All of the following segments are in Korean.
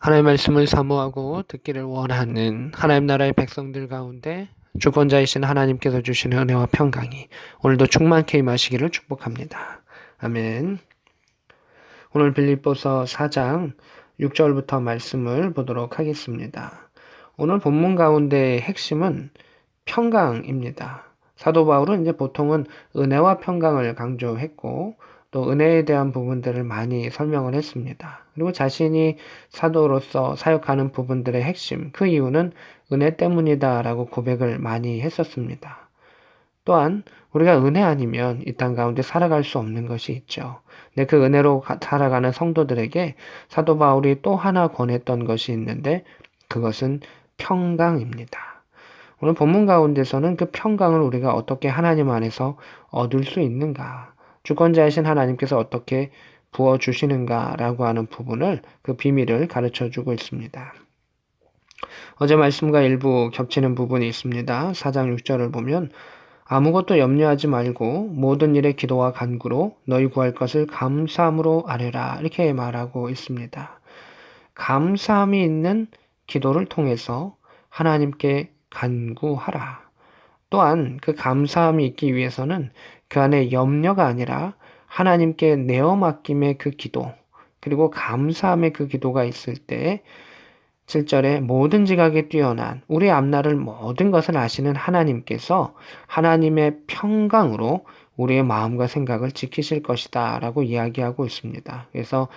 하나님의 말씀을 사모하고 듣기를 원하는 하나님 나라의 백성들 가운데 주권자이신 하나님께서 주시는 은혜와 평강이 오늘도 충만케 임하시기를 축복합니다. 아멘. 오늘 빌립보서 4장 6절부터 말씀을 보도록 하겠습니다. 오늘 본문 가운데의 핵심은 평강입니다. 사도 바울은 이제 보통은 은혜와 평강을 강조했고 또 은혜에 대한 부분들을 많이 설명을 했습니다. 그리고 자신이 사도로서 사역하는 부분들의 핵심, 그 이유는 은혜 때문이다라고 고백을 많이 했었습니다. 또한 우리가 은혜 아니면 이 땅 가운데 살아갈 수 없는 것이 있죠. 근데 그 은혜로 살아가는 성도들에게 사도 바울이 또 하나 권했던 것이 있는데 그것은 평강입니다. 오늘 본문 가운데서는 그 평강을 우리가 어떻게 하나님 안에서 얻을 수 있는가, 주권자이신 하나님께서 어떻게 부어주시는가라고 하는 부분을, 그 비밀을 가르쳐 주고 있습니다. 어제 말씀과 일부 겹치는 부분이 있습니다. 4장 6절을 보면 아무것도 염려하지 말고 모든 일에 기도와 간구로 너희 구할 것을 감사함으로 아뢰라, 이렇게 말하고 있습니다. 감사함이 있는 기도를 통해서 하나님께 간구하라. 또한 그 감사함이 있기 위해서는 그 안에 염려가 아니라 하나님께 내어 맡김의 그 기도, 그리고 감사함의 그 기도가 있을 때 7절에 모든 지각에 뛰어난 우리 앞날을 모든 것을 아시는 하나님께서 하나님의 평강으로 우리의 마음과 생각을 지키실 것이다 라고 이야기하고 있습니다. 그래서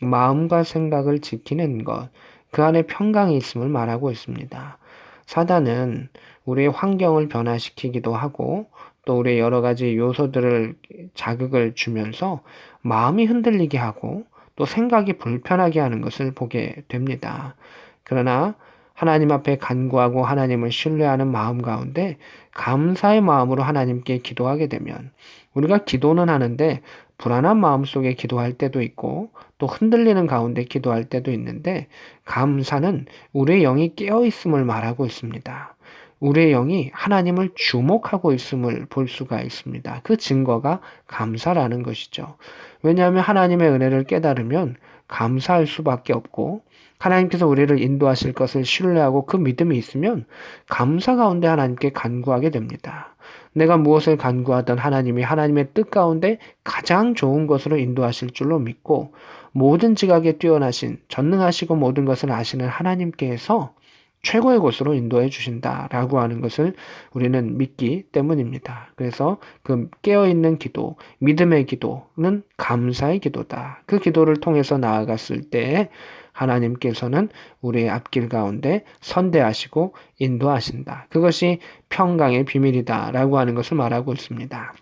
마음과 생각을 지키는 것, 그 안에 평강이 있음을 말하고 있습니다. 사단은 우리의 환경을 변화시키기도 하고 또 우리의 여러 가지 요소들을 자극을 주면서 마음이 흔들리게 하고 또 생각이 불편하게 하는 것을 보게 됩니다. 그러나 하나님 앞에 간구하고 하나님을 신뢰하는 마음 가운데 감사의 마음으로 하나님께 기도하게 되면 우리가 기도는 하는데 불안한 마음 속에 기도할 때도 있고 또 흔들리는 가운데 기도할 때도 있는데 감사는 우리의 영이 깨어 있음을 말하고 있습니다. 우리의 영이 하나님을 주목하고 있음을 볼 수가 있습니다. 그 증거가 감사라는 것이죠. 왜냐하면 하나님의 은혜를 깨달으면 감사할 수밖에 없고 하나님께서 우리를 인도하실 것을 신뢰하고 그 믿음이 있으면 감사 가운데 하나님께 간구하게 됩니다. 내가 무엇을 간구하든 하나님이 하나님의 뜻 가운데 가장 좋은 것으로 인도하실 줄로 믿고 모든 지각에 뛰어나신 전능하시고 모든 것을 아시는 하나님께서 최고의 곳으로 인도해 주신다라고 하는 것을 우리는 믿기 때문입니다. 그래서 그 깨어있는 기도, 믿음의 기도는 감사의 기도다. 그 기도를 통해서 나아갔을 때 하나님께서는 우리의 앞길 가운데 선대하시고 인도하신다. 그것이 평강의 비밀이다라고 하는 것을 말하고 있습니다.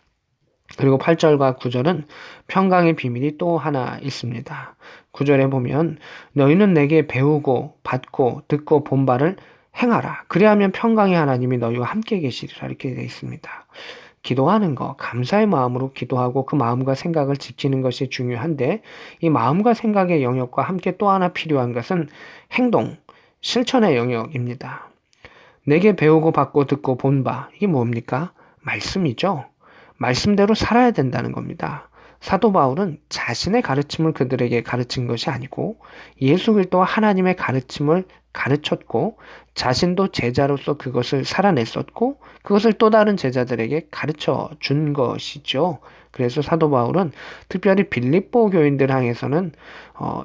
그리고 8절과 9절은 평강의 비밀이 또 하나 있습니다. 9절에 보면 너희는 내게 배우고 받고 듣고 본 바를 행하라. 그리하면 평강의 하나님이 너희와 함께 계시리라. 이렇게 되어 있습니다. 기도하는 것, 감사의 마음으로 기도하고 그 마음과 생각을 지키는 것이 중요한데 이 마음과 생각의 영역과 함께 또 하나 필요한 것은 행동, 실천의 영역입니다. 내게 배우고 받고 듣고 본 바, 이게 뭡니까? 말씀이죠. 말씀대로 살아야 된다는 겁니다. 사도 바울은 자신의 가르침을 그들에게 가르친 것이 아니고 예수 그리스도와 하나님의 가르침을 가르쳤고 자신도 제자로서 그것을 살아냈었고 그것을 또 다른 제자들에게 가르쳐 준 것이죠. 그래서 사도 바울은 특별히 빌립보 교인들 향해서는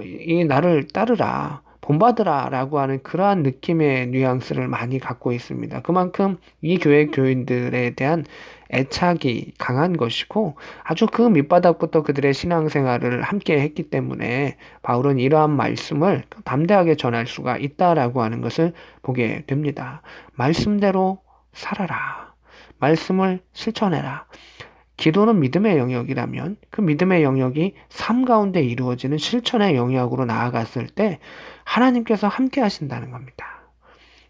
이 나를 따르라. 본받으라 라고 하는 그러한 느낌의 뉘앙스를 많이 갖고 있습니다. 그만큼 이 교회 교인들에 대한 애착이 강한 것이고 아주 그 밑바닥부터 그들의 신앙생활을 함께 했기 때문에 바울은 이러한 말씀을 담대하게 전할 수가 있다라고 하는 것을 보게 됩니다. 말씀대로 살아라. 말씀을 실천해라. 기도는 믿음의 영역이라면 그 믿음의 영역이 삶 가운데 이루어지는 실천의 영역으로 나아갔을 때 하나님께서 함께 하신다는 겁니다.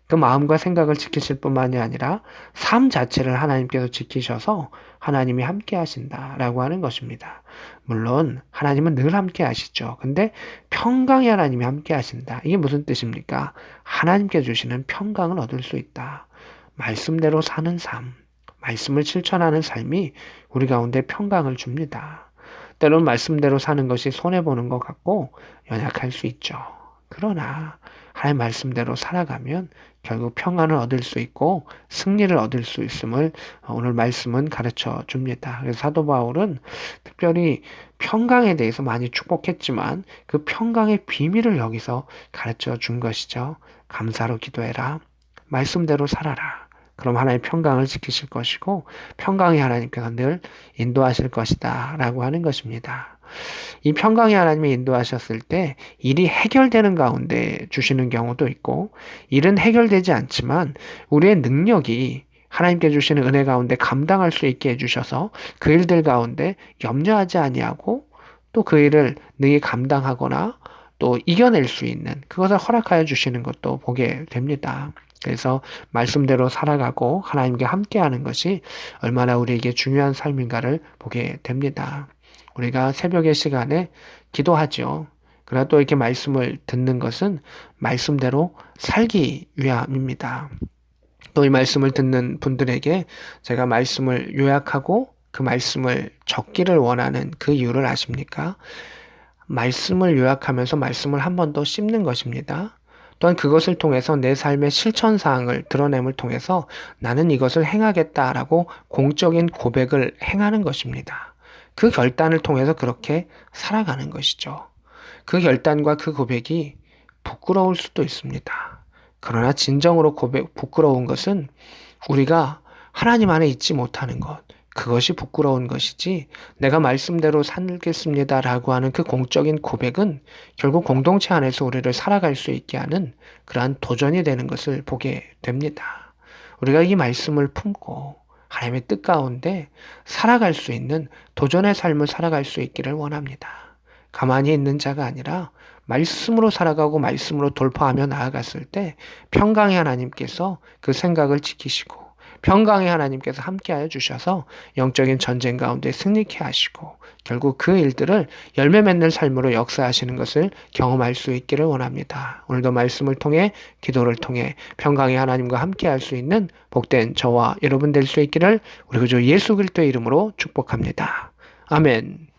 그 마음과 생각을 지키실 뿐만이 아니라 삶 자체를 하나님께서 지키셔서 하나님이 함께 하신다라고 하는 것입니다. 물론 하나님은 늘 함께 하시죠. 근데 평강의 하나님이 함께 하신다. 이게 무슨 뜻입니까? 하나님께 주시는 평강을 얻을 수 있다. 말씀대로 사는 삶, 말씀을 실천하는 삶이 우리 가운데 평강을 줍니다. 때로는 말씀대로 사는 것이 손해보는 것 같고 연약할 수 있죠. 그러나 하나님 말씀대로 살아가면 결국 평안을 얻을 수 있고 승리를 얻을 수 있음을 오늘 말씀은 가르쳐 줍니다. 그래서 사도 바울은 특별히 평강에 대해서 많이 축복했지만 그 평강의 비밀을 여기서 가르쳐 준 것이죠. 감사로 기도해라. 말씀대로 살아라. 그럼 하나님 평강을 지키실 것이고 평강이 하나님께서 늘 인도하실 것이다 라고 하는 것입니다. 이 평강의 하나님이 인도하셨을 때 일이 해결되는 가운데 주시는 경우도 있고 일은 해결되지 않지만 우리의 능력이 하나님께 주시는 은혜 가운데 감당할 수 있게 해주셔서 그 일들 가운데 염려하지 아니하고 또 그 일을 능히 감당하거나 또 이겨낼 수 있는 그것을 허락하여 주시는 것도 보게 됩니다. 그래서 말씀대로 살아가고 하나님께 함께하는 것이 얼마나 우리에게 중요한 삶인가를 보게 됩니다. 우리가 새벽의 시간에 기도하죠. 그러나 또 이렇게 말씀을 듣는 것은 말씀대로 살기 위함입니다. 또 이 말씀을 듣는 분들에게 제가 말씀을 요약하고 그 말씀을 적기를 원하는 그 이유를 아십니까? 말씀을 요약하면서 말씀을 한 번 더 씹는 것입니다. 또한 그것을 통해서 내 삶의 실천사항을 드러냄을 통해서 나는 이것을 행하겠다라고 공적인 고백을 행하는 것입니다. 그 결단을 통해서 그렇게 살아가는 것이죠. 그 결단과 그 고백이 부끄러울 수도 있습니다. 그러나 진정으로 부끄러운 것은 우리가 하나님 안에 있지 못하는 것, 그것이 부끄러운 것이지 내가 말씀대로 살겠습니다라고 하는 그 공적인 고백은 결국 공동체 안에서 우리를 살아갈 수 있게 하는 그러한 도전이 되는 것을 보게 됩니다. 우리가 이 말씀을 품고 하나님의 뜻 가운데 살아갈 수 있는 도전의 삶을 살아갈 수 있기를 원합니다. 가만히 있는 자가 아니라 말씀으로 살아가고 말씀으로 돌파하며 나아갔을 때 평강의 하나님께서 그 생각을 지키시고 평강의 하나님께서 함께하여 주셔서 영적인 전쟁 가운데 승리케 하시고 결국 그 일들을 열매 맺는 삶으로 역사하시는 것을 경험할 수 있기를 원합니다. 오늘도 말씀을 통해 기도를 통해 평강의 하나님과 함께할 수 있는 복된 저와 여러분 될 수 있기를 우리 구주 예수 그리스도의 이름으로 축복합니다. 아멘.